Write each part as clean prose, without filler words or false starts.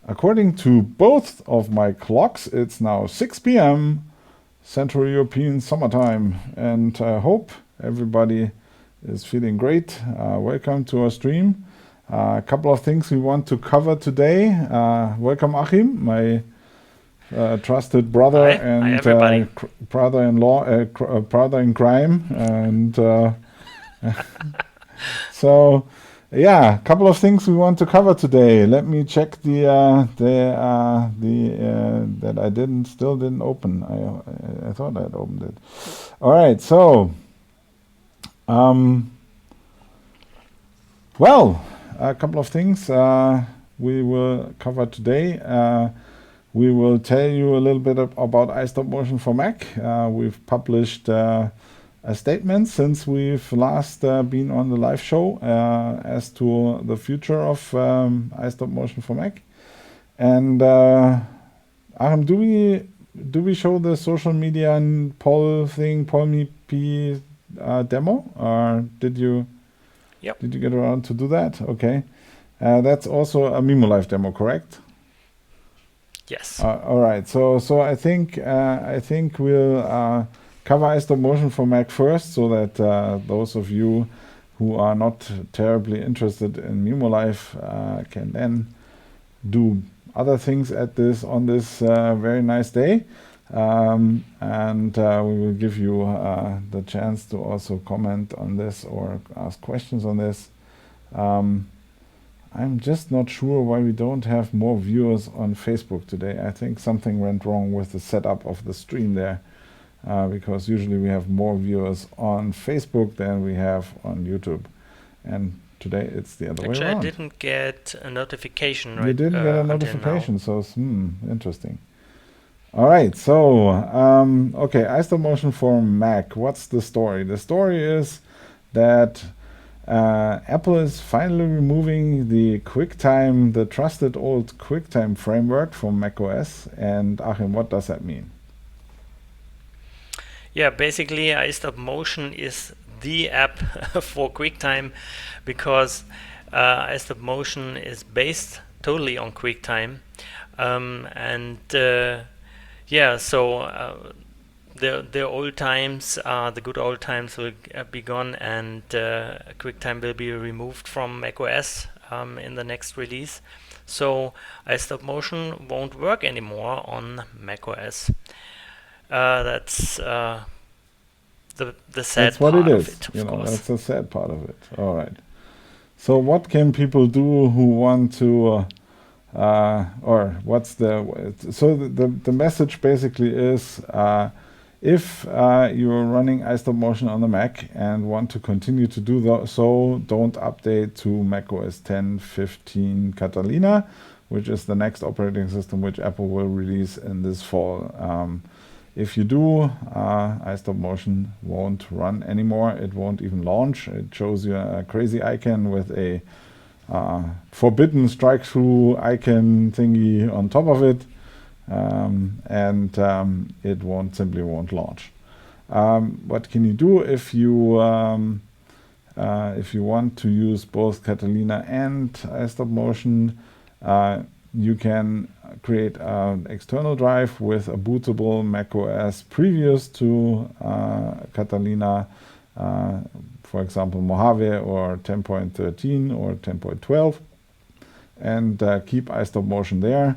According to both of my clocks, it's now 6 p.m. Central European summertime, and I hope everybody is feeling great. Welcome to our stream. A couple of things we want to cover today. Welcome, Achim, my trusted brother and brother-in-law, brother in crime, and so. Yeah, a couple of things we want to cover today. Let me check that I still didn't open. I thought I'd opened it. All right, so well, a couple of things we will cover today. We will tell you a little bit about iStopMotion for Mac. We've published a statement since we've last been on the live show as to the future of iStopMotion for Mac. And Achim, do we show the social media and poll thing, PollMeP demo, or did you get around to do that? Okay, that's also a mimoLive demo, correct? Yes. All right. So I think we'll cover iStopMotion for Mac first, so that those of you who are not terribly interested in mimoLive can then do other things on this very nice day, and we will give you the chance to also comment on this or ask questions on this. I'm just not sure why we don't have more viewers on Facebook today. I think something went wrong with the setup of the stream there. Because usually we have more viewers on Facebook than we have on YouTube, and today it's the other way around. Actually, I didn't get a notification. You didn't get a notification, so interesting. All right, so okay, iStopMotion for Mac. What's the story? The story is that Apple is finally removing the QuickTime, the trusted old QuickTime framework from macOS. And Achim, what does that mean? Yeah, basically iStopMotion is the app for QuickTime, because iStopMotion is based totally on QuickTime, yeah, so the old times, the good old times will be gone, and QuickTime will be removed from macOS in the next release. So iStopMotion won't work anymore on macOS. That's the sad that's what part it of is. it, You of know, course. that's the sad part of it. All right. So what can people do who want to, or what's the message basically is, if you're running iStopMotion on the Mac and want to continue to do so, don't update to macOS 10.15 Catalina, which is the next operating system which Apple will release in this fall. If you do, iStopMotion won't run anymore. It won't even launch. It shows you a crazy icon with a forbidden strike-through icon thingy on top of it, and it simply won't launch. What can you do if you want to use both Catalina and iStopMotion? You can create an external drive with a bootable macOS previous to Catalina, for example Mojave or 10.13 or 10.12, and keep iStopMotion there.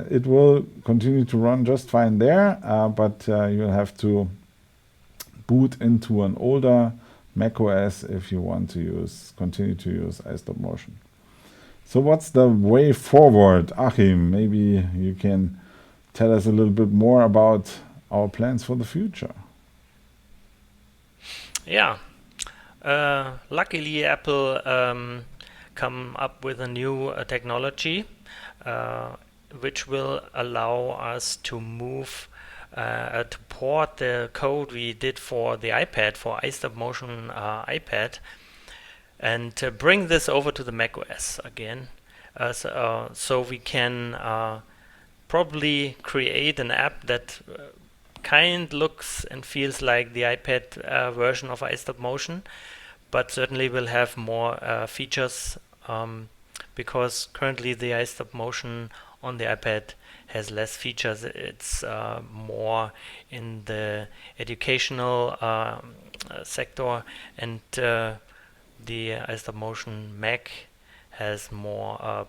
It will continue to run just fine there, but you'll have to boot into an older macOS if you want to continue to use iStopMotion. So what's the way forward? Achim, maybe you can tell us a little bit more about our plans for the future. Yeah, luckily Apple come up with a new technology which will allow us to move to port the code we did for the iPad, for iStopMotion iPad, and bring this over to the macOS again, so we can probably create an app that looks and feels like the iPad version of iStopMotion, but certainly will have more features because currently the iStopMotion on the iPad has less features. It's more in the educational sector, and the iStopMotion Mac has more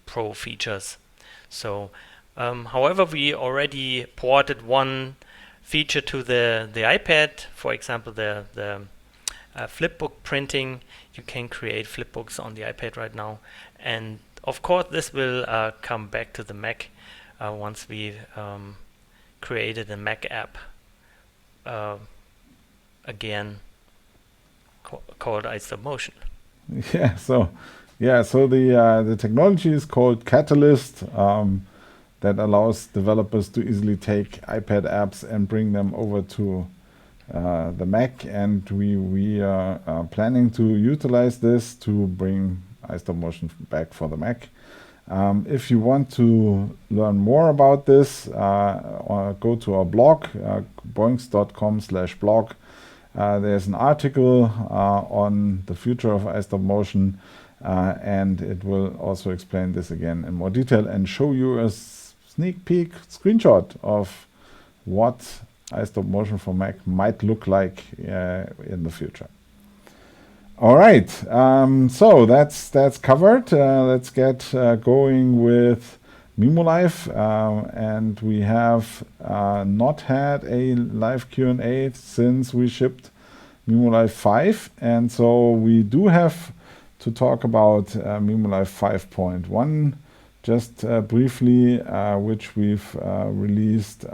pro features. So, however, we already ported one feature to the iPad. For example, the flipbook printing. You can create flipbooks on the iPad right now, and of course this will come back to the Mac once we created a Mac app again called iStopMotion. Yeah, so the technology is called Catalyst, that allows developers to easily take iPad apps and bring them over to the Mac, and we are planning to utilize this to bring iStopMotion back for the Mac. If you want to learn more about this, go to our blog, boinx.com/blog. There's an article on the future of iStopMotion, and it will also explain this again in more detail and show you a sneak peek screenshot of what iStopMotion for Mac might look like in the future. All right, so that's covered. Let's get going with mimoLive, and we have not had a live Q&A since we shipped mimoLive 5, and so we do have to talk about mimoLive 5.1 just briefly, which we've released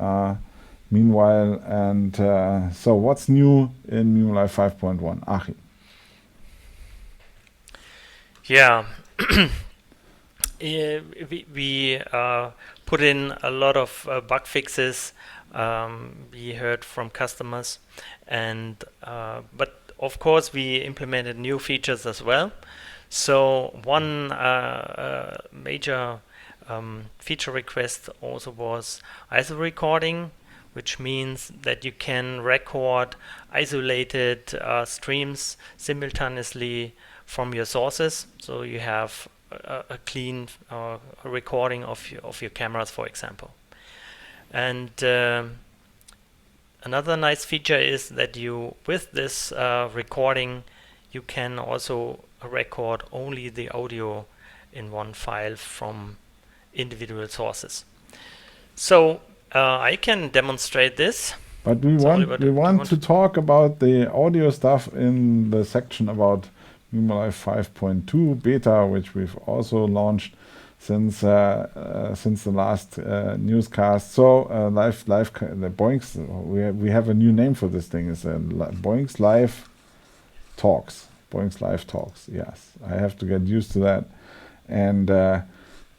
meanwhile. And so what's new in mimoLive 5.1? Achim. Yeah, we put in a lot of bug fixes. We heard from customers, and but of course we implemented new features as well. So one major feature request also was ISO recording, which means that you can record isolated streams simultaneously from your sources, so you have a clean recording of your cameras, for example. And another nice feature is that you, with this recording, you can also record only the audio in one file from individual sources. So I can demonstrate this. But we want to talk about the audio stuff in the section about mimoLive 5.2 beta, which we've also launched since the last newscast. So the Boinx, we have a new name for this thing. It's Boinx Live Talks. Boinx Live Talks. Yes, I have to get used to that. And the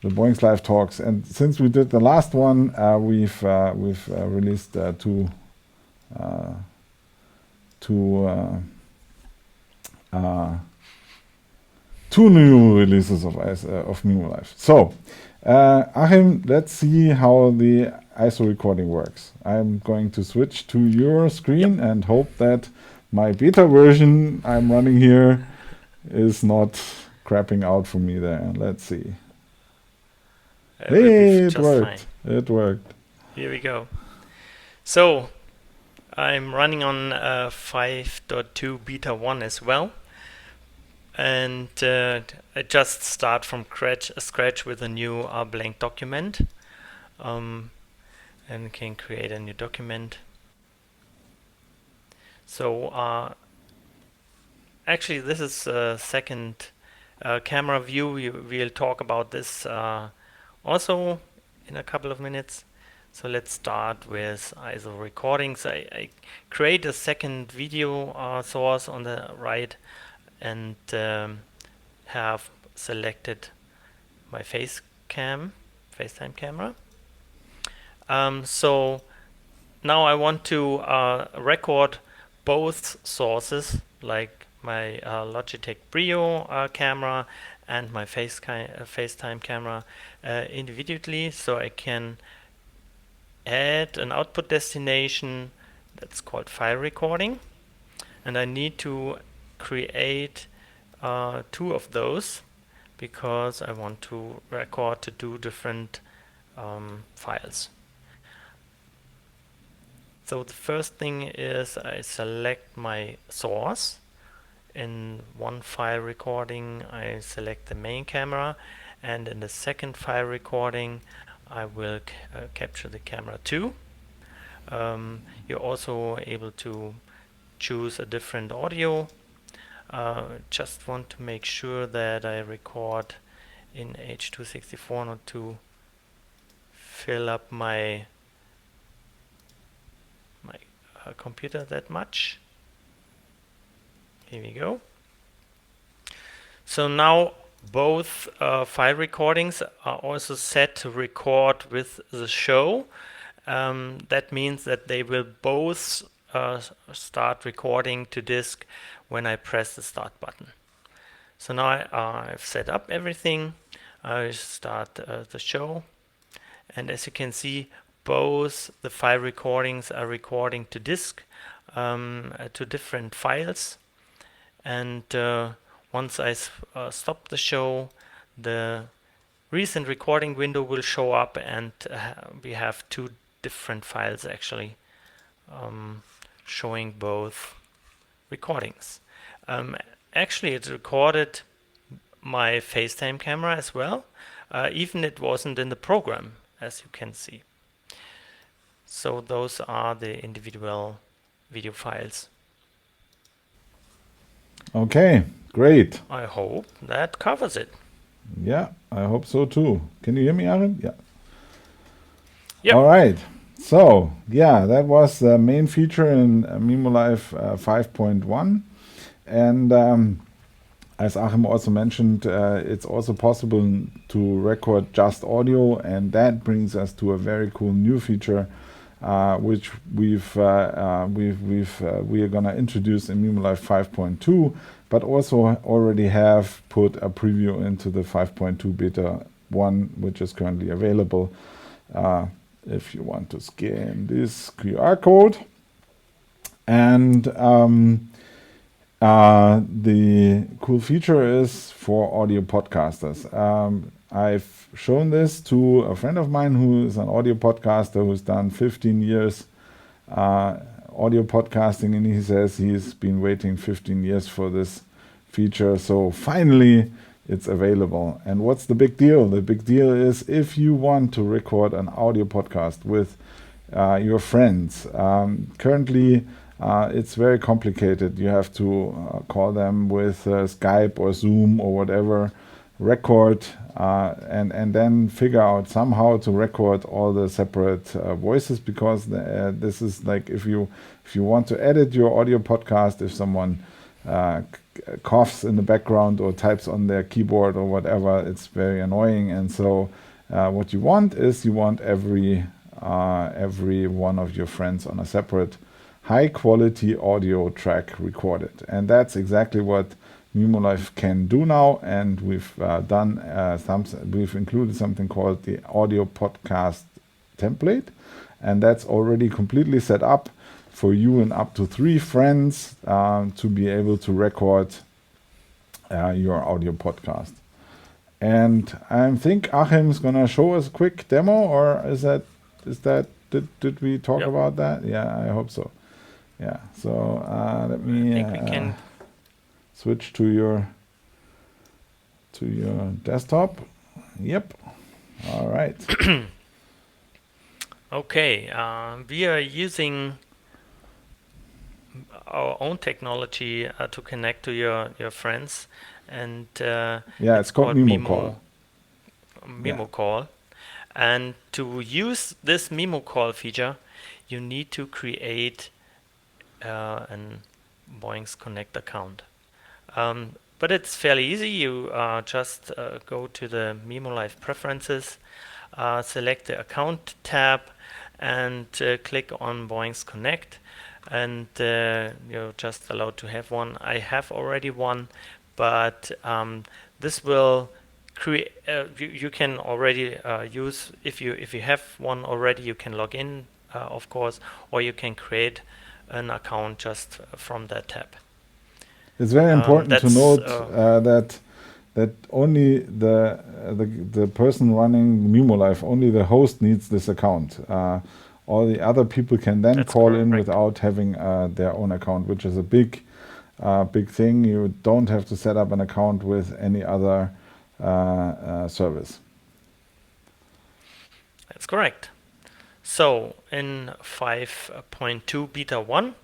Boinx Live Talks. And since we did the last one, we've released two new releases of mimoLive. So, Achim, let's see how the ISO recording works. I'm going to switch to your screen and hope that my beta version I'm running here is not crapping out for me there. Let's see. Hey, it worked. It worked. Here we go. So, I'm running on 5.2 beta 1 as well. And I just start from scratch with a new blank document, and can create a new document. So actually this is a second camera view. We'll talk about this also in a couple of minutes. So let's start with ISO recordings. I create a second video source on the right, and have selected my FaceTime camera. So now I want to record both sources, like my Logitech Brio camera and my FaceTime camera individually. So I can add an output destination that's called file recording, and I need to create two of those because I want to record to two different files. So the first thing is I select my source. In one file recording I select the main camera, and in the second file recording I will capture the camera 2. You're also able to choose a different audio. Just want to make sure that I record in H.264, not to fill up my computer that much. Here we go. So now both file recordings are also set to record with the show. That means that they will both start recording to disk when I press the start button. So now I've set up everything. I start the show, and as you can see, both the file recordings are recording to disk to different files. And once I stop the show, the recent recording window will show up, and we have two different files actually showing both recordings. Actually, it recorded my FaceTime camera as well, even it wasn't in the program, as you can see. So those are the individual video files. Okay, great. I hope that covers it. Yeah, I hope so too. Can you hear me, Achim? Yeah. Yep. All right. So, yeah, that was the main feature in mimoLive 5.1. And as Achim also mentioned, it's also possible to record just audio, and that brings us to a very cool new feature, which we are going to introduce in mimoLive 5.2, but also already have put a preview into the 5.2 beta 1, which is currently available. If you want to scan this QR code. And the cool feature is for audio podcasters. I've shown this to a friend of mine who is an audio podcaster who's done 15 years audio podcasting, and he says he's been waiting 15 years for this feature. So finally it's available. And what's the big deal? The big deal is if you want to record an audio podcast with your friends. Currently it's very complicated. You have to call them with Skype or Zoom or whatever, record and then figure out somehow to record all the separate voices, because this is like if you want to edit your audio podcast, if someone coughs in the background or types on their keyboard or whatever, it's very annoying. And so what you want is every one of your friends on a separate high quality audio track recorded, and that's exactly what mimoLive can do now. And we've we've included something called the audio podcast template, and that's already completely set up for you and up to 3 friends to be able to record your audio podcast. And I think Achim's gonna show us a quick demo, or did we talk about that? Yeah, I hope so. Yeah, so let me I think we can switch to your desktop. Yep. All right. Okay, we are using our own technology to connect to your friends, and it's called Memo Call. Memo Call. And to use this Memo Call feature, you need to create an Boinx Connect account. But it's fairly easy. You just go to the mimoLive preferences, select the account tab, and click on Boinx Connect, and you're just allowed to have one. I have already one, but this will create. You can already use, if you have one already, you can log in, of course, or you can create an account just from that tab. It's very important to note that that only the person running mimoLive, only the host needs this account. All the other people can then call in without having their own account, which is a big thing. You don't have to set up an account with any other service. That's correct. So in 5.2 beta 1,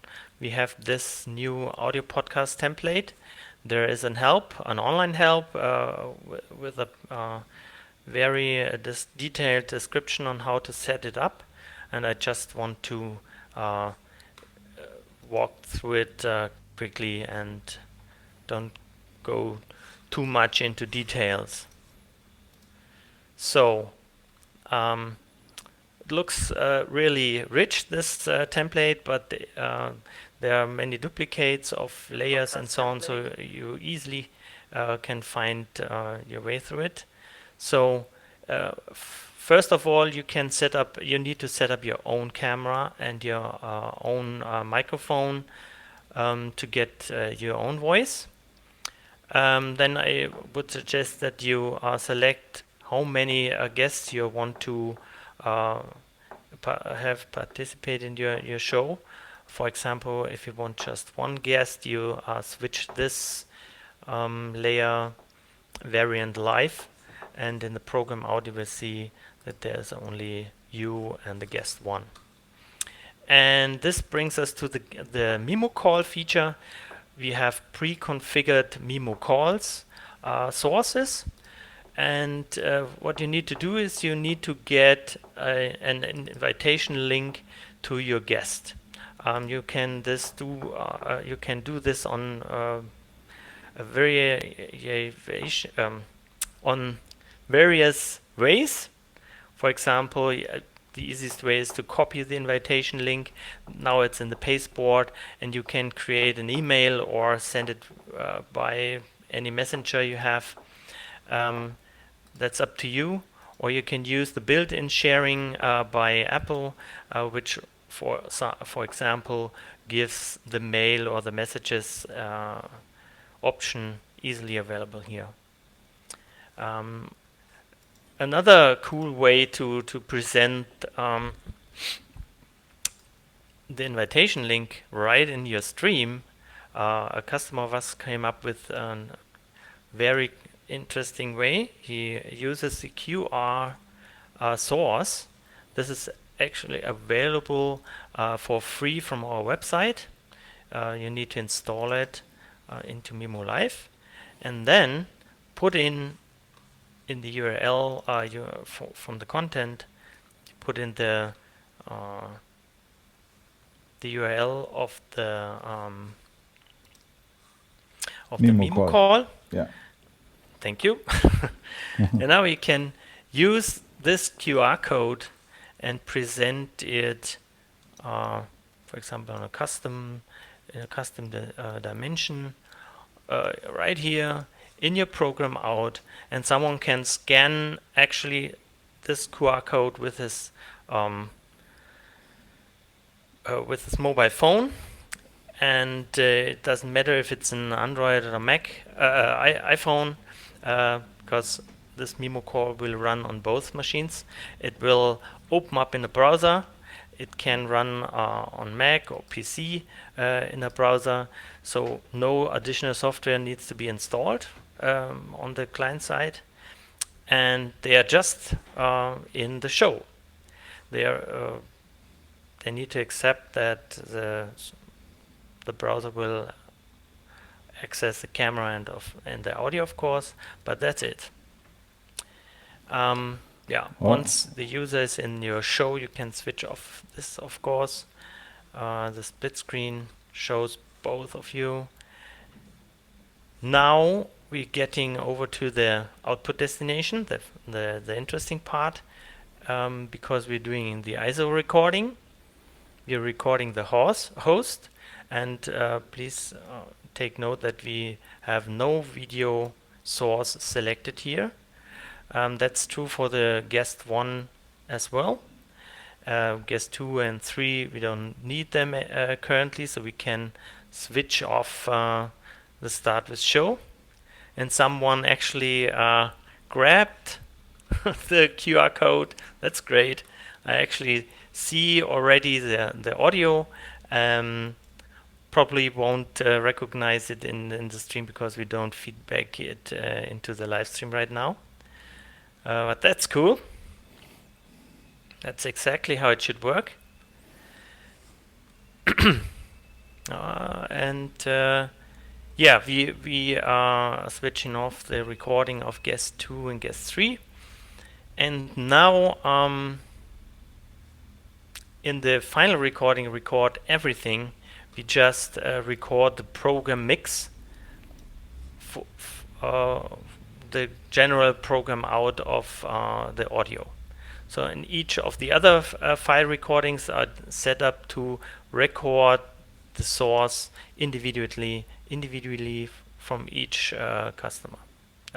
we have this new audio podcast template. There is an online help with a very detailed description on how to set it up. And I just want to walk through it quickly and don't go too much into details. So it looks really rich, this template, but there are many duplicates of layers and so on, so you easily can find your way through it. So first of all, you need to set up your own camera and your own microphone to get your own voice. Then I would suggest that you select how many guests you want to have participate in your show. For example, if you want just one guest, you switch this layer variant live, and in the program out you will see that there's only you and the guest one. And this brings us to the Memo Call feature. We have pre-configured Memo Calls sources. And what you need to do is you need to get an invitation link to your guest. You can do this on on various ways. For example, the easiest way is to copy the invitation link. Now it's in the pasteboard, and you can create an email or send it by any messenger you have. That's up to you. Or you can use the built-in sharing by Apple, which, for example, gives the mail or the messages option easily available here. Another cool way to present the invitation link right in your stream, a customer of us came up with a very interesting way. He uses the QR source. This is actually available for free from our website. You need to install it into mimoLive, and then put in the URL from the content, put in the URL of the Memo Call. Yeah. Thank you. And now you can use this QR code and present it, for example, on a custom dimension right here in your program out, and someone can scan actually this QR code with his mobile phone, and it doesn't matter if it's an Android or a Mac, iPhone, because this Memo Call will run on both machines. It will open up in a browser. It can run on Mac or PC in a browser, so no additional software needs to be installed on the client side, and they are just in the show. They need to accept that the browser will access the camera and the audio, of course, but that's it. Once the user is in your show, you can switch off this, of course. The split screen shows both of you. Now we're getting over to the output destination, the interesting part, because we're doing the ISO recording. We're recording the host, and please take note that we have no video source selected here. That's true for the guest 1 as well. Guest 2 and 3, we don't need them currently, so we can switch off the start with show. and someone actually grabbed the QR code. That's great. I actually see already the audio. Probably won't recognize it in the stream because we don't feedback it into the live stream right now. But that's cool. That's exactly how it should work. Yeah, we are switching off the recording of guest 2 and guest 3. And now in the final recording, record everything. We just record the program mix, the general program out of the audio. So in each of the other file recordings are set up to record the source individually from each customer,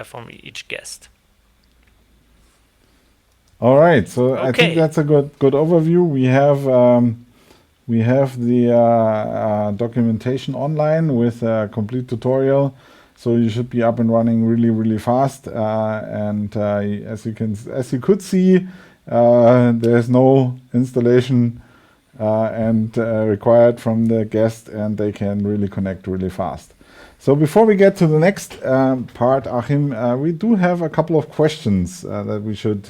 from each guest. All right, so Okay. I think that's a good overview. We have the documentation online with a complete tutorial, so you should be up and running really fast. And as you could see, there's no installation required from the guest, and they can really connect really fast. So before we get to the next part, Achim, we do have a couple of questions that we should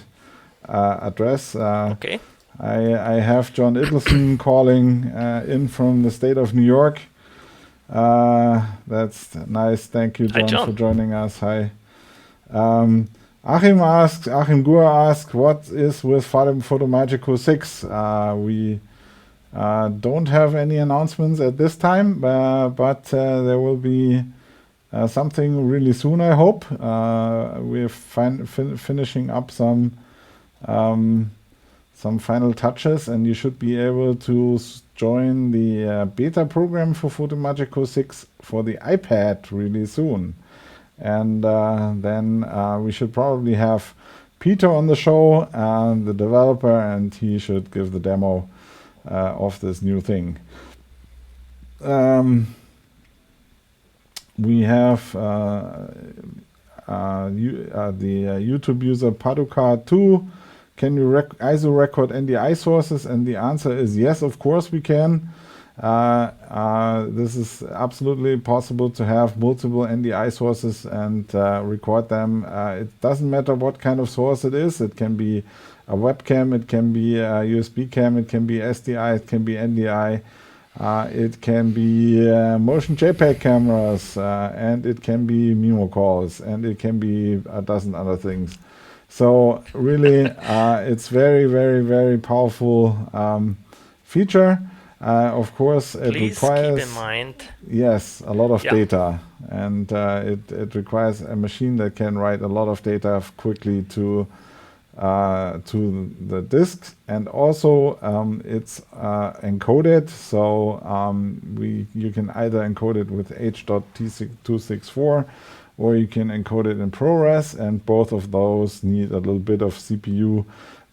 address. Okay. I have John Idelson calling in from the state of New York. That's nice. Thank you, John, Hi, John, for joining us. Hi. Achim Gur asks, what is with FotoMagico 6? We don't have any announcements at this time, but there will be something really soon, I hope. We're finishing up some final touches, and you should be able to join the beta program for FotoMagico 6 for the iPad really soon. And then we should probably have Peter on the show, the developer, and he should give the demo of this new thing. We have the YouTube user Paduka2. Can you ISO record NDI sources? And the answer is yes, of course we can. This is absolutely possible to have multiple NDI sources and record them. It doesn't matter what kind of source it is. It can be a webcam, it can be a USB cam, it can be SDI, it can be NDI, it can be motion JPEG cameras, and it can be Memo calls, and it can be a dozen other things. So really, it's very powerful feature. Of course, it requires, keep in mind, yes, a lot of data, and it requires a machine that can write a lot of data quickly to the disk, and also it's encoded. So you can either encode it with H.264, or you can encode it in ProRes, and both of those need a little bit of CPU.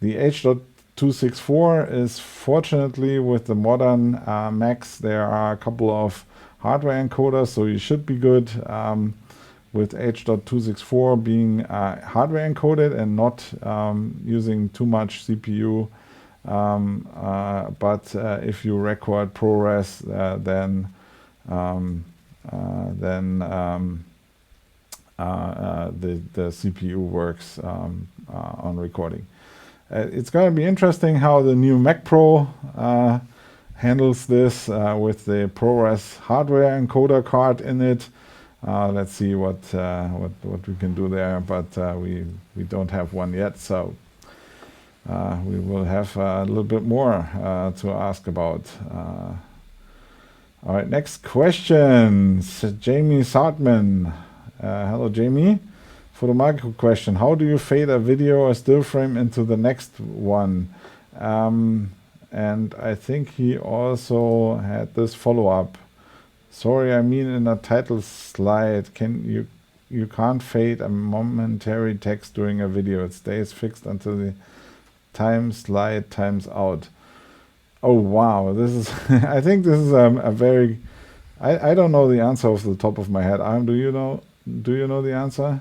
The H.264 is, fortunately, with the modern Macs, there are a couple of hardware encoders, so you should be good with H.264 being hardware encoded and not using too much CPU. But if you record ProRes, then the CPU works on recording. It's going to be interesting how the new Mac Pro handles this with the ProRes hardware encoder card in it. Let's see what we can do there, but we don't have one yet, so we will have a little bit more to ask about. All right, next question. Jamie Sartman. Hello, Jamie. FotoMagico question: how do you fade a video or still frame into the next one? And I think he also had this follow-up. Sorry, I mean in a title slide, you can't fade a momentary text during a video. It stays fixed until the time slide times out. Oh wow, this is I think this is a very I don't know the answer off the top of my head. Do you know? Do you know the answer?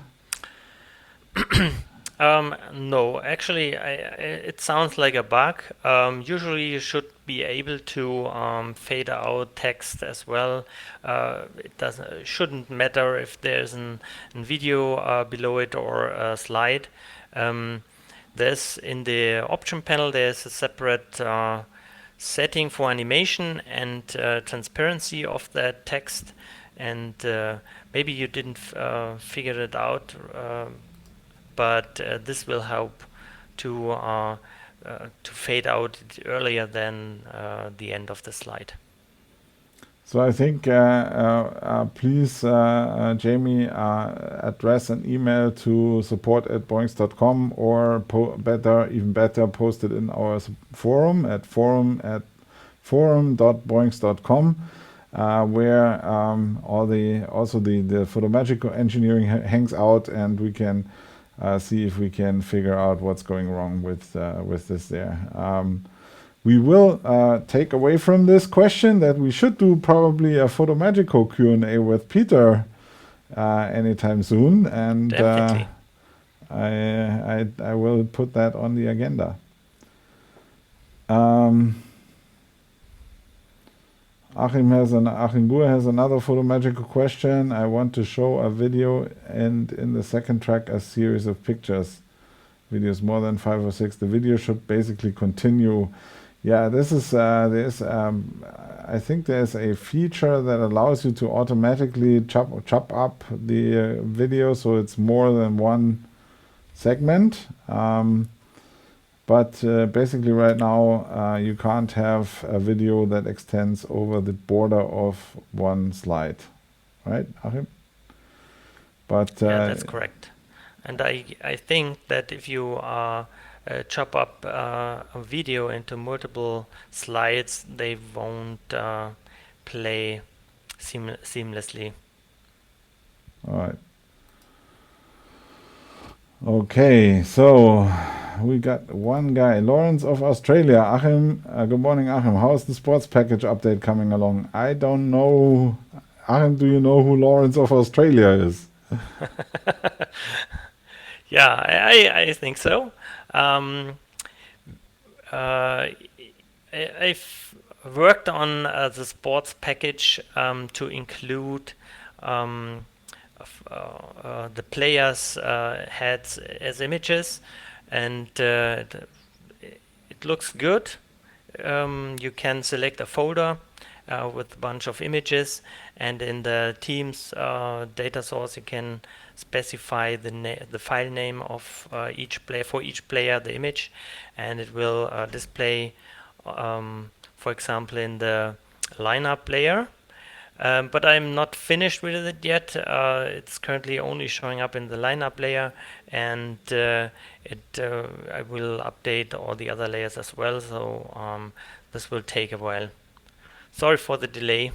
No, actually, it sounds like a bug. Usually, you should be able to fade out text as well. Shouldn't matter if there's an video below it or a slide. There's in the option panel. There's a separate setting for animation and transparency of that text, and maybe you didn't figure it out. But this will help to fade out earlier than the end of the slide. So I think please, Jamie, address an email to support@boinx.com, or even better, post it in our forum at forum.boinx.com, where also the FotoMagico engineering hangs out, and we can see if we can figure out what's going wrong with this there. We will take away from this question that we should do probably a FotoMagico Q&A with Peter anytime soon, and I will put that on the agenda. Achim Gur has another FotoMagico question. I want to show a video and in the second track a series of pictures. Videos more than 5 or 6. The video should basically continue. Yeah, this is I think there's a feature that allows you to automatically chop up the video so it's more than one segment. But basically right now you can't have a video that extends over the border of one slide, right, Achim? But yeah, that's correct. And I think that if you chop up a video into multiple slides, they won't play seamlessly. All right. Okay, so we got one guy, Lawrence of Australia. Achim, good morning, Achim. How's the sports package update coming along? I don't know. Achim, do you know who Lawrence of Australia is? Yeah, I think so. I've worked on the sports package to include the players' heads as images, and it looks good. You can select a folder with a bunch of images, and in the team's data source you can specify the file name of each player, for each player the image, and it will display for example in the lineup layer. But I'm not finished with it yet. It's currently only showing up in the lineup layer, and I will update all the other layers as well, so this will take a while. Sorry for the delay.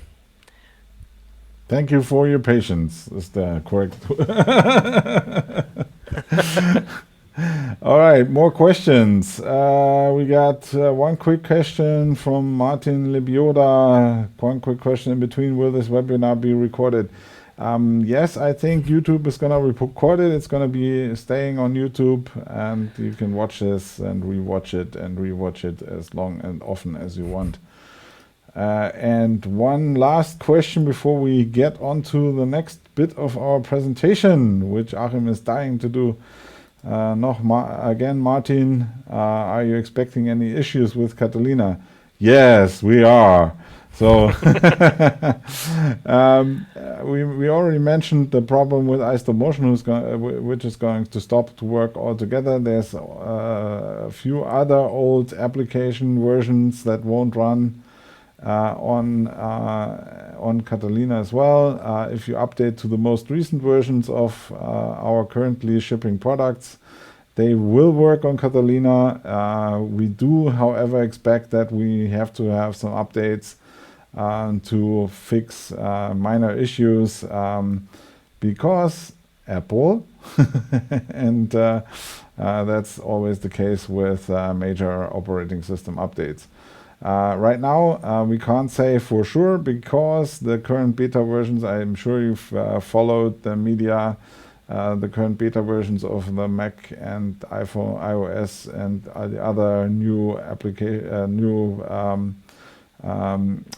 Thank you for your patience, is the correct. All right, more questions. We got one quick question from Martin Libioda. One quick question in between. Will this webinar be recorded? Yes, I think YouTube is going to record it. It's going to be staying on YouTube, and you can watch this and rewatch it as long and often as you want. And one last question before we get on to the next bit of our presentation, which Achim is dying to do. Again, Martin, are you expecting any issues with Catalina? Yes, we are. So we already mentioned the problem with iStopMotion, which is going to stop to work altogether. There's a few other old application versions that won't run on Catalina as well. If you update to the most recent versions of our currently shipping products, they will work on Catalina. We do, however, expect that we have to have some updates to fix minor issues because Apple, and that's always the case with major operating system updates. Right now, we can't say for sure because the current beta versions, I'm sure you've followed the media, the current beta versions of the Mac and iPhone, iOS, and the other new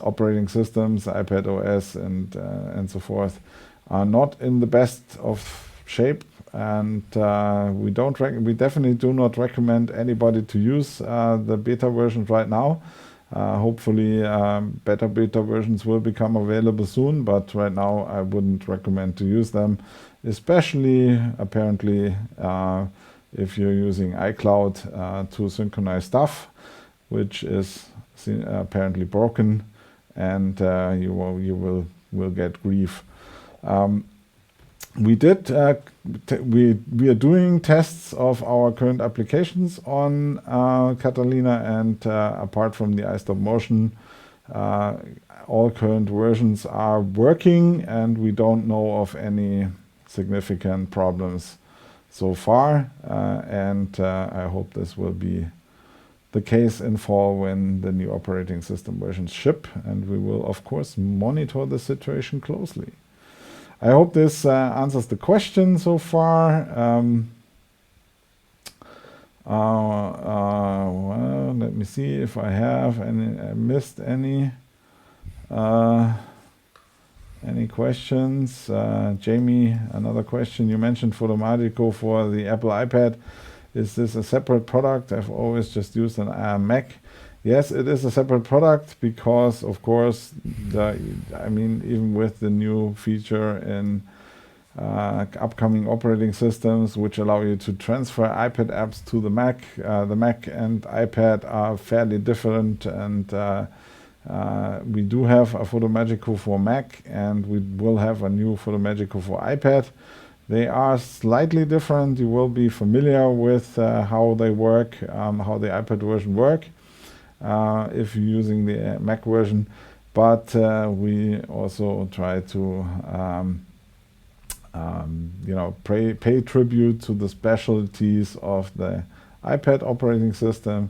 operating systems, iPad OS and so forth, are not in the best of shape. And we definitely do not recommend anybody to use the beta versions right now. Hopefully better beta versions will become available soon, but right now I wouldn't recommend to use them, especially apparently if you're using iCloud to synchronize stuff, which is apparently broken, and you will get grief. We are doing tests of our current applications on Catalina, and apart from the iStopMotion, all current versions are working, and we don't know of any significant problems so far. And I hope this will be the case in fall when the new operating system versions ship, and we will of course monitor the situation closely. I hope this answers the question so far. Well, let me see if I have missed any questions. Jamie, another question. You mentioned FotoMagico for the Apple iPad. Is this a separate product? I've always just used an Mac. Yes, it is a separate product because, of course, even with the new feature in upcoming operating systems, which allow you to transfer iPad apps to the Mac and iPad are fairly different, and we do have a FotoMagico for Mac, and we will have a new FotoMagico for iPad. They are slightly different. You will be familiar with how they work, how the iPad version work, if you're using the Mac version, but we also try to pay tribute to the specialties of the iPad operating system.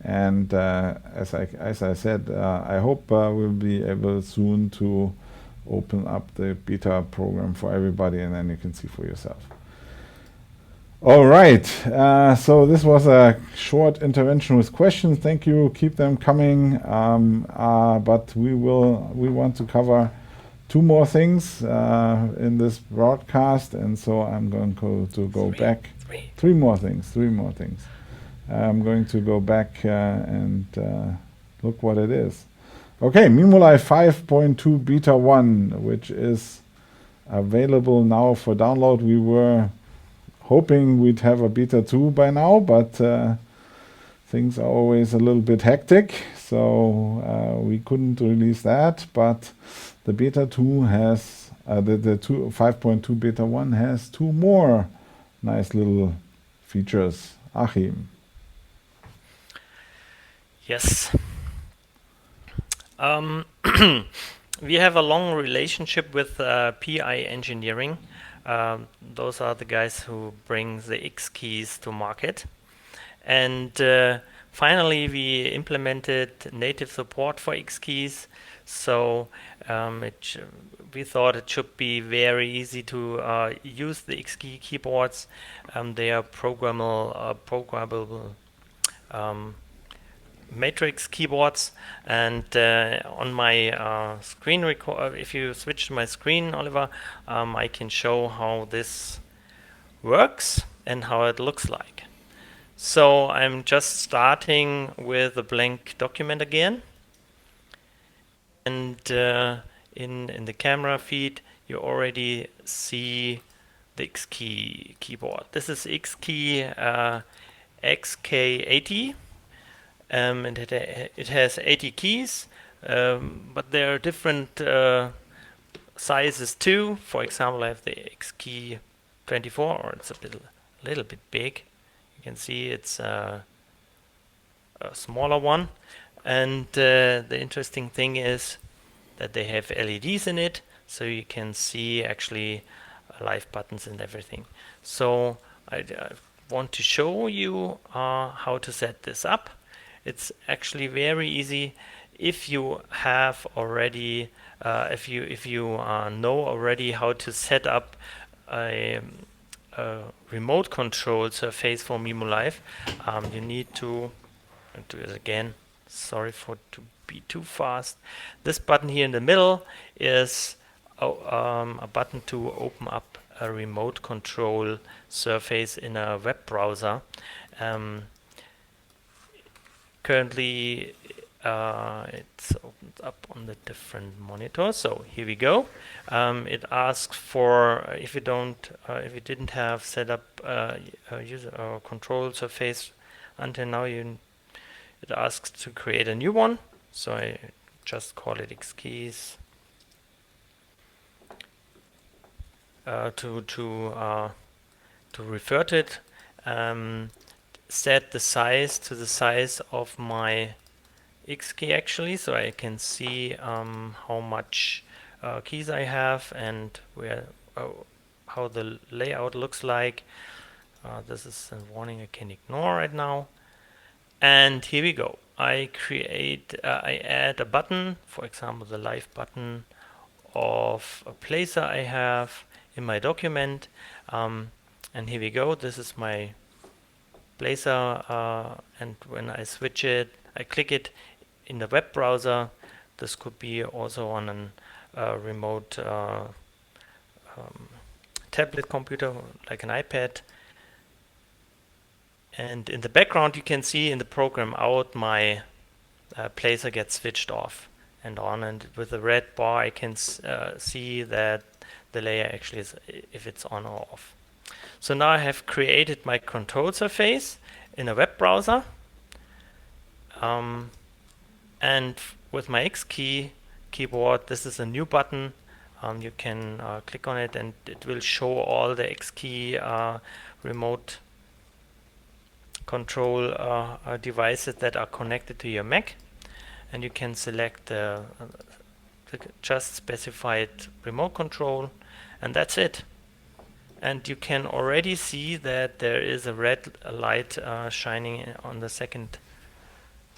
And as I said, I hope we'll be able soon to open up the beta program for everybody, and then you can see for yourself. All right, so this was a short intervention with questions. Thank you, keep them coming. But we want to cover two more things in this broadcast, and so I'm going to go back. Three more things. I'm going to go back and look what it is. Okay, mimoLive 5.2 Beta 1, which is available now for download. We were hoping we'd have a beta 2 by now, but things are always a little bit hectic, so we couldn't release that. But the beta 2 has the 5.2 beta 1 has two more nice little features. Achim. Yes. We have a long relationship with PI Engineering. Those are the guys who bring the X keys to market. And finally, we implemented native support for X keys. So we thought it should be very easy to use the X key keyboards. They are programmable matrix keyboards, and on my screen record, if you switch to my screen, Oliver, I can show how this works and how it looks like. So I'm just starting with a blank document again, and in the camera feed you already see the X key keyboard. This is X key XK80. And it has 80 keys, but there are different sizes too. For example, I have the X key 24, or it's a little bit big. You can see it's a smaller one. And the interesting thing is that they have LEDs in it, so you can see actually live buttons and everything. So I want to show you how to set this up. It's actually very easy if you have already, if you know already how to set up a remote control surface for mimoLive. You need to do it again. Sorry for to be too fast. This button here in the middle is a button to open up a remote control surface in a web browser. Currently, it's opened up on the different monitors. So here we go. It asks for if you didn't have set up a user or control surface until now, it asks to create a new one. So I just call it xkeys to refer to it. Set the size to the size of my X key actually, so I can see how much keys I have and where how the layout looks like. This is a warning I can ignore right now. And here we go. I add a button, for example the live button of a placer I have in my document. And here we go. This is my placer, and when I switch it, I click it in the web browser. This could be also on a remote tablet computer like an iPad. And in the background you can see in the program out my placer gets switched off and on, and with the red bar I can see that the layer actually is if it's on or off. So now I have created my control surface in a web browser, and with my X key keyboard, this is a new button. You can click on it and it will show all the X key remote control devices that are connected to your Mac, and you can select the just specified remote control, and that's it. And you can already see that there is a red light shining on the second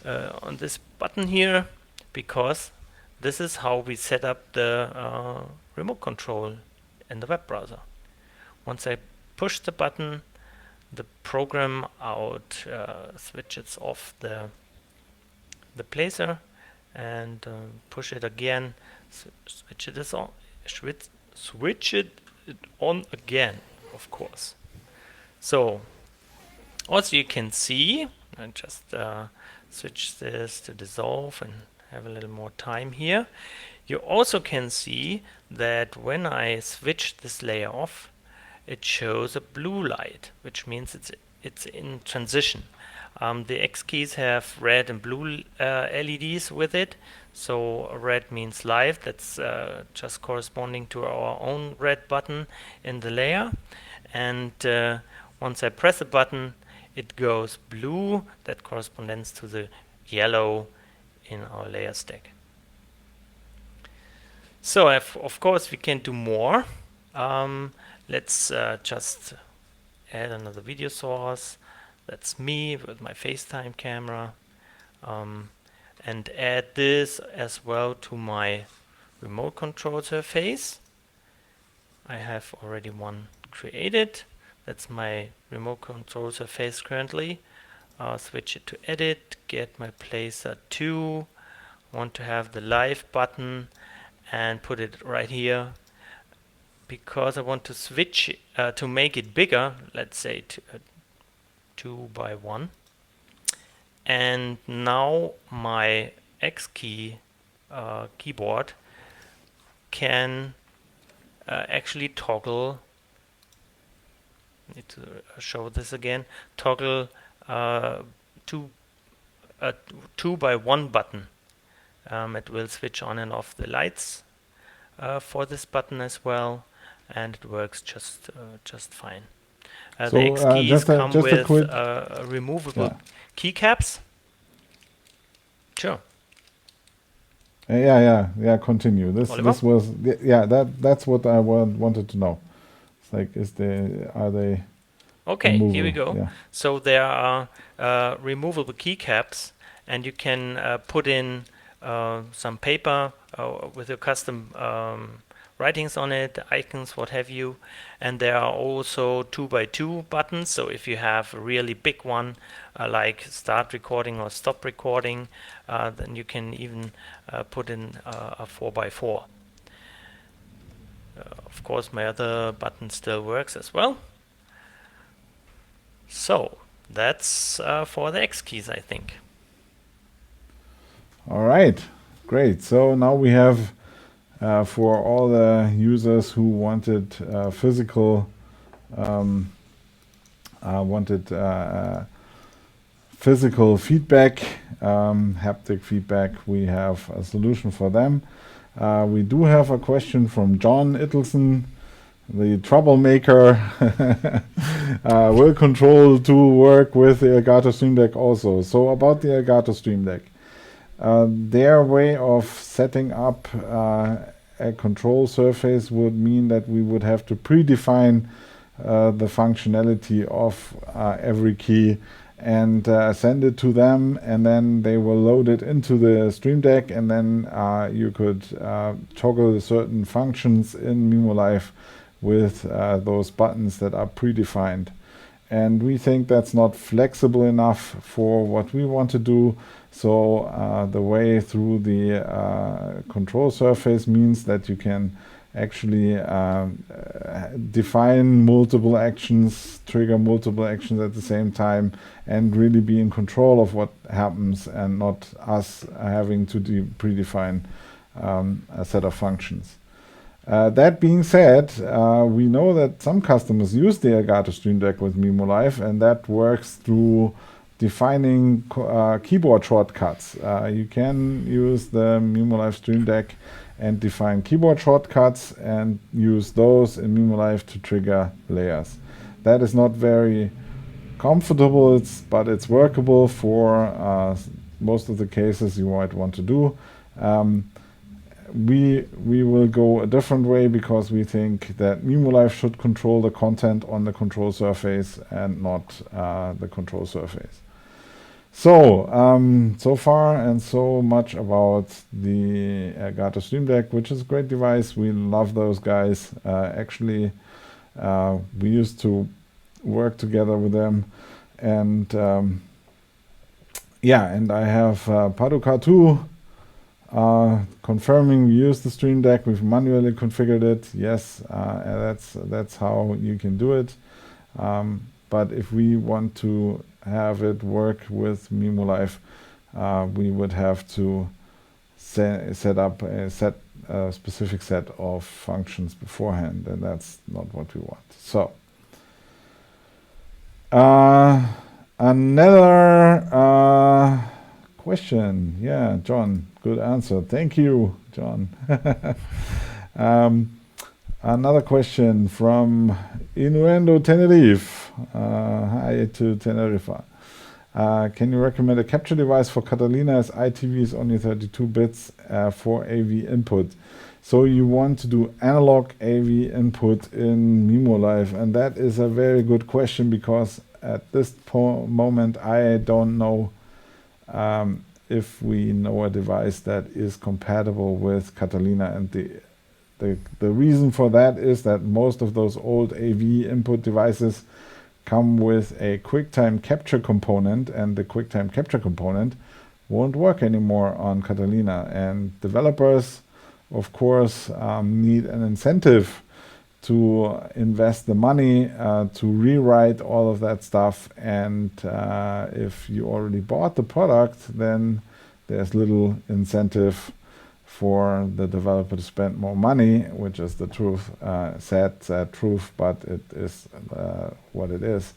on this button here, because this is how we set up the remote control in the web browser. Once I push the button, the program out switches off the placer, and push it again, switch it on again, of course. So also you can see, I just switch this to dissolve and have a little more time here. You also can see that when I switch this layer off, it shows a blue light, which means it's in transition. The X keys have red and blue LEDs with it. So red means live, that's just corresponding to our own red button in the layer. And once I press a button, it goes blue, that corresponds to the yellow in our layer stack. So of course we can do more. Let's just add another video source. That's me with my FaceTime camera. And add this as well to my remote control surface. I have already one created. That's my remote control surface currently. Switch it to edit, get my placer 2. Want to have the live button and put it right here. Because I want to switch to make it bigger, let's say 2 by 1. And now my X key keyboard can actually toggle, need to show this again, toggle 2 by 1 button. It will switch on and off the lights for this button as well, and it works just fine. The X keys come with removable keycaps. Sure. Yeah. Continue. This was that's what I wanted to know. It's like, are they Okay, here we go. Yeah. So there are removable keycaps, and you can put in some paper with your custom writings on it, icons, what have you. And there are also 2x2 buttons. So if you have a really big one, like start recording or stop recording, then you can even put in a 4x4. Of course, my other button still works as well. So that's for the X keys, I think. All right, great. So now we have for all the users who wanted physical feedback, haptic feedback, we have a solution for them. We do have a question from John Ittelson, the troublemaker. Will Control 2 work with the Elgato Stream Deck also? So about the Elgato Stream Deck. Their way of setting up a control surface would mean that we would have to predefine the functionality of every key and send it to them, and then they will load it into the Stream Deck, and then you could toggle certain functions in mimoLive with those buttons that are predefined. And we think that's not flexible enough for what we want to do. So the way through the control surface means that you can actually define multiple actions, trigger multiple actions at the same time, and really be in control of what happens, and not us having to predefine a set of functions. That being said, we know that some customers use the Elgato Stream Deck with mimoLive, and that works through defining keyboard shortcuts. You can use the mimoLive Stream Deck and define keyboard shortcuts and use those in mimoLive to trigger layers. That is not very comfortable, but it's workable for most of the cases you might want to do. We will go a different way, because we think that mimoLive should control the content on the control surface and not the control surface. So, so far and so much about the Elgato Stream Deck, which is a great device. We love those guys. Actually, we used to work together with them, and yeah, and I have Paducah 2 confirming we use the Stream Deck. We've manually configured it. Yes, that's how you can do it. But if we want to have it work with mimoLive, we would have to set up a specific set of functions beforehand, and that's not what we want. So another question. Yeah, John, good answer. Thank you, John. Another question from Innuendo Tenerife. Hi to Tenerife. Can you recommend a capture device for Catalina, as ITV is only 32 bits for AV input? So you want to do analog AV input in mimoLive, and that is a very good question, because at this moment I don't know if we know a device that is compatible with Catalina. And the reason for that is that most of those old AV input devices come with a QuickTime capture component, and the QuickTime capture component won't work anymore on Catalina. And developers, of course, need an incentive to invest the money to rewrite all of that stuff. And if you already bought the product, then there's little incentive for the developer to spend more money, which is the truth, sad truth, but it is what it is.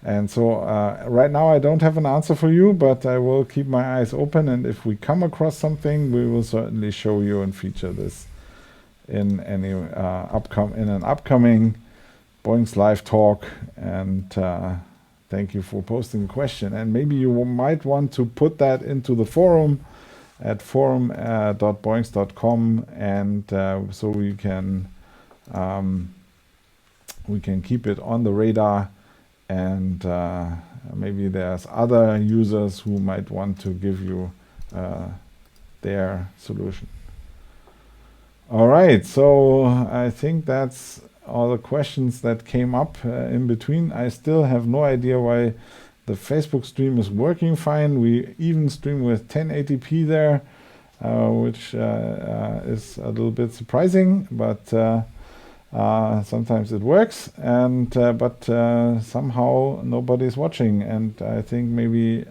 And so right now I don't have an answer for you, but I will keep my eyes open, and if we come across something, we will certainly show you and feature this in an upcoming Boinx Live Talk. And thank you for posting the question. And maybe you might want to put that into the forum at forum.boinx.com, and so we can keep it on the radar and maybe there's other users who might want to give you their solution. All right, so I think that's all the questions that came up in between. I still have no idea why the Facebook stream is working fine. We even stream with 1080p there, which is a little bit surprising, but sometimes it works, and but somehow nobody's watching, and I think maybe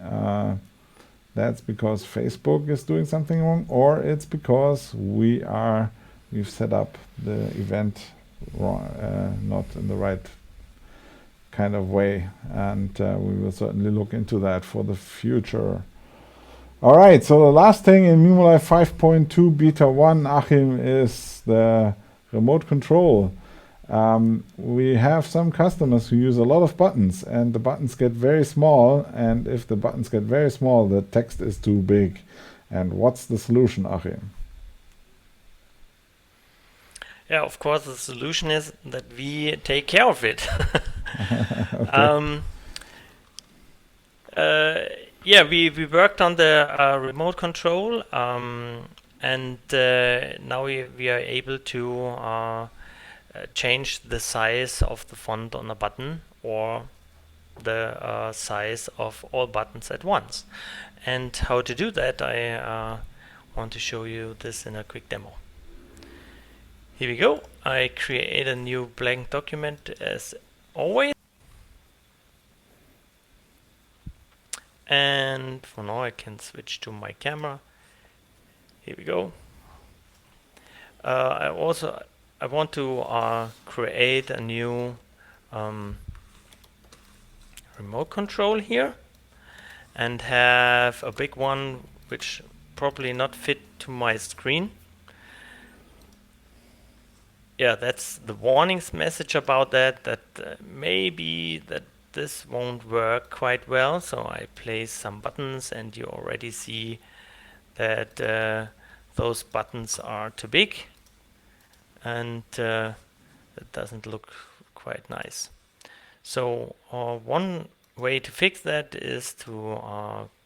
that's because Facebook is doing something wrong, or it's because we've set up the event wrong, not in the right kind of way, and we will certainly look into that for the future. All right, so the last thing in mimoLive 5.2 beta 1, Achim, is the remote control. We have some customers who use a lot of buttons, and the buttons get very small, and if the buttons get very small, the text is too big. And what's the solution, Achim? Yeah, of course, the solution is that we take care of it. Yeah, we worked on the remote control, and now we are able to change the size of the font on a button, or the size of all buttons at once. And how to do that, I want to show you this in a quick demo. Here we go. I create a new blank document as always. And for now I can switch to my camera. Here we go. I want to create a new remote control here, and have a big one which probably not fit to my screen. Yeah, that's the warnings message about that maybe that this won't work quite well. So I place some buttons, and you already see that those buttons are too big, and it doesn't look quite nice. So one way to fix that is to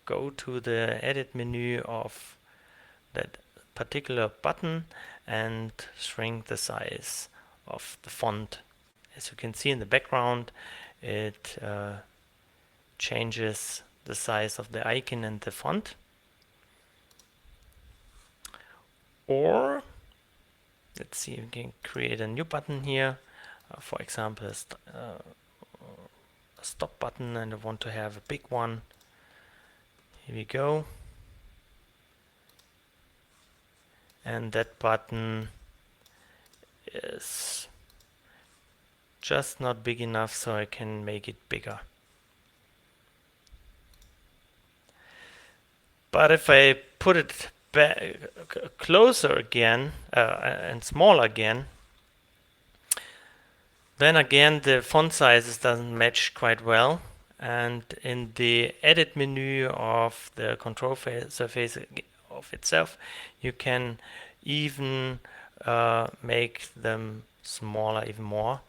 go to the edit menu of that particular button and shrink the size of the font. As you can see in the background, it changes the size of the icon and the font. Or let's see, we can create a new button here, for example a stop button, and I want to have a big one. Here we go. And that button is just not big enough, so I can make it bigger. But if I put it back closer again and smaller again, then again the font sizes doesn't match quite well. And in the edit menu of the control surface of itself, you can even make them smaller even more.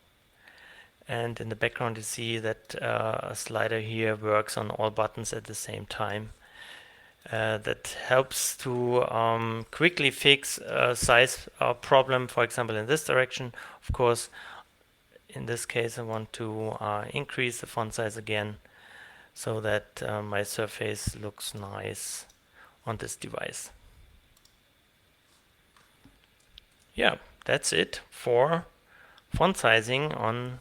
And in the background you see that a slider here works on all buttons at the same time. That helps to quickly fix a size problem, for example in this direction. Of course, in this case I want to increase the font size again, so that my surface looks nice on this device. Yeah, that's it for font sizing on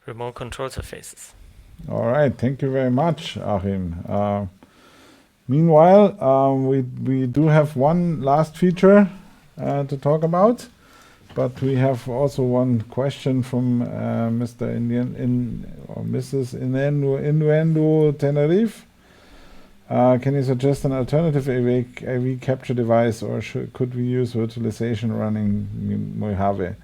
remote control surfaces. All right, thank you very much, Achim. Meanwhile, we do have one last feature to talk about, but we have also one question from Mr. Indian or Mrs. Innuendo Tenerife. Can you suggest an alternative AV capture device, or could we use virtualization running Mojave?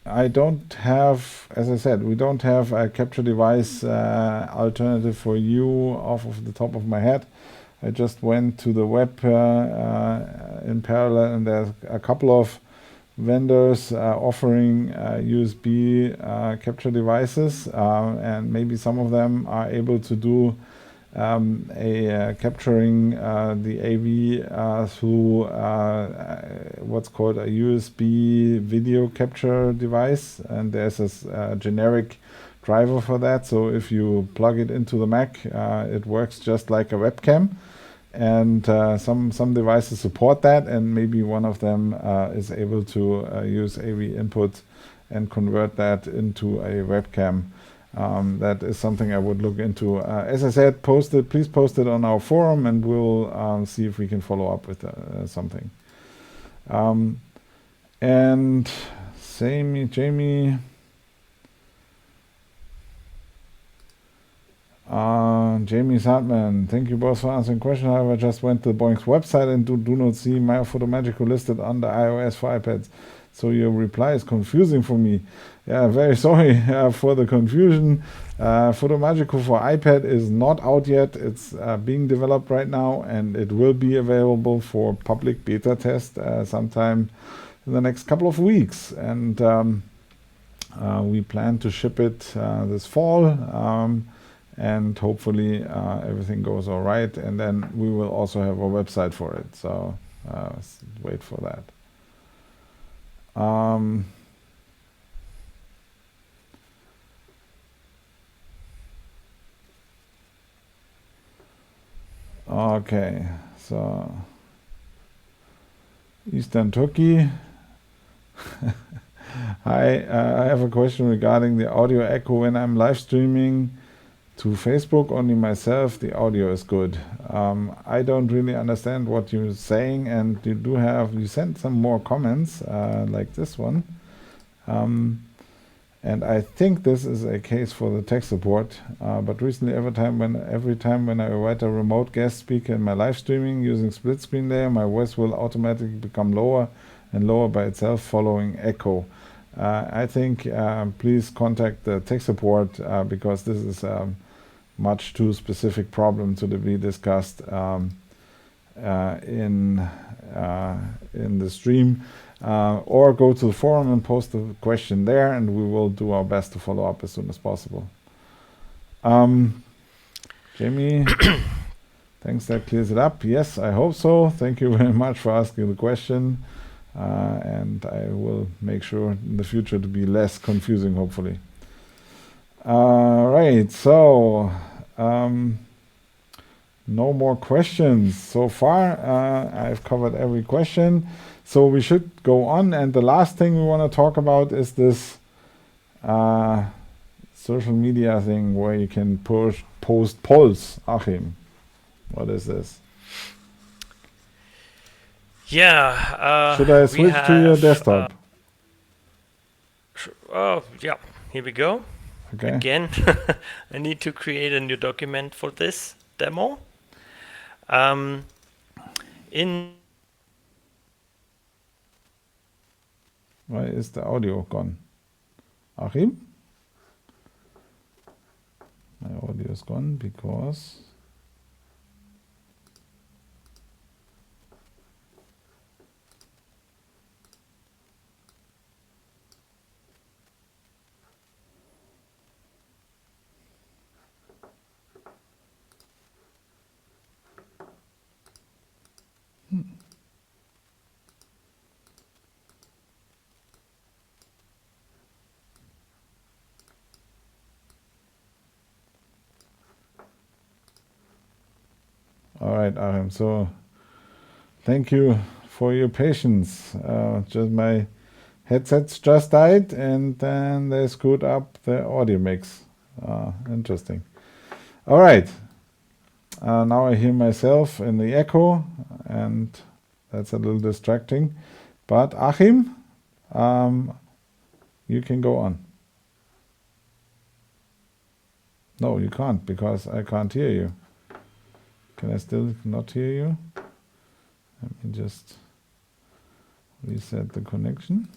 I don't have, as I said, we don't have a capture device alternative for you off of the top of my head. I just went to the web in parallel, and there's a couple of vendors offering USB capture devices, and maybe some of them are able to do capturing the AV through what's called a USB video capture device, and there's a generic driver for that. So if you plug it into the Mac, it works just like a webcam, and some devices support that, and maybe one of them is able to use AV input and convert that into a webcam. That is something I would look into. As I said, please post it on our forum, and we'll see if we can follow up with something. And Jamie, Jamie Sandman, thank you both for answering questions. However, I just went to the Boinx website and do not see my FotoMagico listed under iOS for iPads. So your reply is confusing for me. Yeah, very sorry for the confusion. FotoMagico for iPad is not out yet. It's being developed right now, and it will be available for public beta test sometime in the next couple of weeks. And we plan to ship it this fall. And hopefully everything goes all right, and then we will also have a website for it, so wait for that. Okay, so Eastern Turkey. Hi, I have a question regarding the audio echo when I'm live streaming to Facebook. Only myself, the audio is good. I don't really understand what you're saying, and you sent some more comments like this one, and I think this is a case for the tech support, but recently every time when I invite a remote guest speaker in my live streaming using split screen layer, my voice will automatically become lower and lower by itself following echo. I think please contact the tech support because this is much too specific problem to be discussed in the stream, or go to the forum and post the question there, and we will do our best to follow up as soon as possible. Jamie, thanks, that clears it up. Yes, I hope so. Thank you very much for asking the question, and I will make sure in the future to be less confusing, hopefully. Right, so no more questions so far. I've covered every question, so we should go on. And the last thing we want to talk about is this social media thing where you can post polls. Achim, what is this? Yeah. Should I switch to your desktop? Oh, yeah. Here we go. Okay. Again, I need to create a new document for this demo. Why is the audio gone? Achim? My audio is gone because... All right, Achim, so thank you for your patience. Just my headsets just died, and then they screwed up the audio mix. Interesting. All right. Now I hear myself in the echo, and that's a little distracting. But Achim, you can go on. No, you can't, because I can't hear you. Can I still not hear you? Let me just reset the connection.